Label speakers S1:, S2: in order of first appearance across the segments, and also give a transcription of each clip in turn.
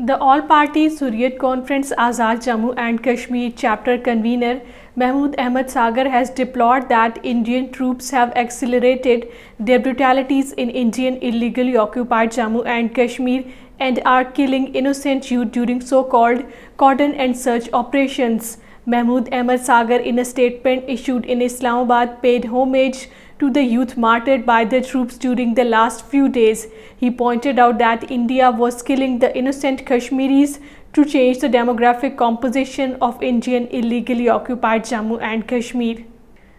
S1: The all-party Hurriyat Conference Azad Jammu and Kashmir chapter convener Mahmood Ahmad Sagar has deplored that Indian troops have accelerated their brutalities in Indian illegally occupied Jammu and Kashmir and are killing innocent youth during so-called cordon and search operations. Mahmood Ahmad Sagar, in a statement issued in Islamabad, paid homage to the youth martyred by the troops during the last few days. He pointed out that India was killing the innocent Kashmiris to change the demographic composition of Indian illegally occupied Jammu and Kashmir.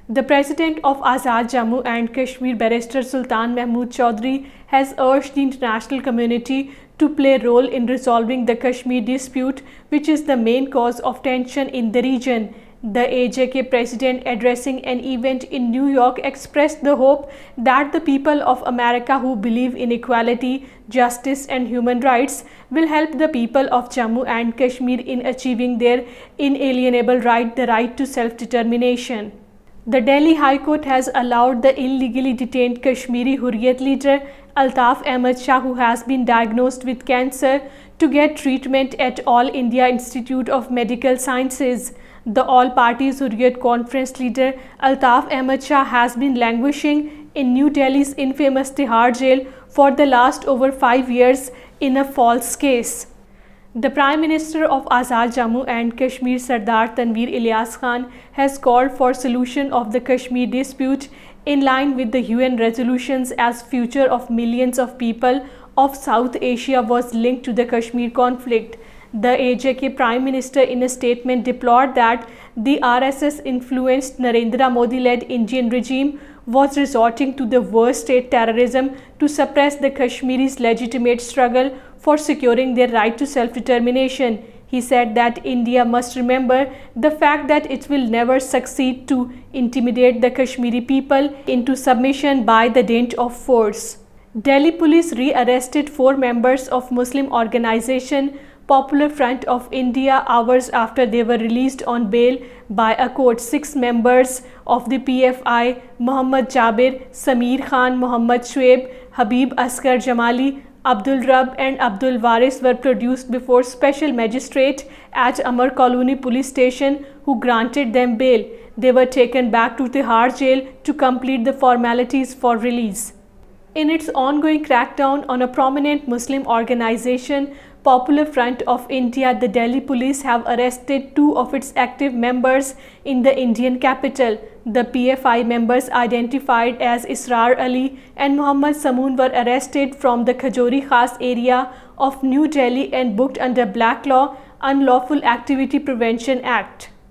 S1: The president of Azad Jammu and Kashmir, Barrister Sultan Mahmood Chaudhry, has urged the international community to play a role in resolving the Kashmir dispute, which is the main cause of tension in the region. The AJK president, addressing an event in New York, expressed the hope that the people of America who believe in equality, justice and human rights will help the people of Jammu and Kashmir in achieving their inalienable right, the right to self-determination. The Delhi High Court has allowed the illegally detained Kashmiri Hurriyat leader Altaf Ahmad Shah, who has been diagnosed with cancer, to get treatment at All India Institute of Medical Sciences. The all-party Hurriyat Conference leader Altaf Ahmad Shah has been languishing in New Delhi's infamous Tihar jail for the last over 5 years in a false case. The Prime Minister of Azad Jammu and Kashmir, Sardar Tanveer Ilyas Khan, has called for solution of the Kashmir dispute in line with the UN resolutions, as future of millions of people of South Asia was linked to the Kashmir conflict. The AJK Prime Minister, in a statement, deplored that the RSS-influenced Narendra Modi-led Indian regime was resorting to the worst state terrorism to suppress the Kashmiris' legitimate struggle for securing their right to self-determination. He said that India must remember the fact that it will never succeed to intimidate the Kashmiri people into submission by the dint of force. Delhi police re-arrested 4 members of Muslim organization Popular Front of India hours after they were released on bail by a court. 6 members of the PFI, Muhammad Jabir, Sameer Khan, Muhammad Shoaib, Habib Asghar Jamali, Abdul Rab and Abdul Waris, were produced before special magistrate at Amar Colony police station, who granted them bail. They were taken back to Tihar jail to complete the formalities for release. In its ongoing crackdown on a prominent Muslim organization, Popular Front of India, the Delhi police have arrested 2 of its active members in the Indian capital. The PFI members, identified as Israr Ali and Muhammad Samoon, were arrested from the Khajori Khas area of New Delhi and booked under Black Law Unlawful Activity Prevention Act.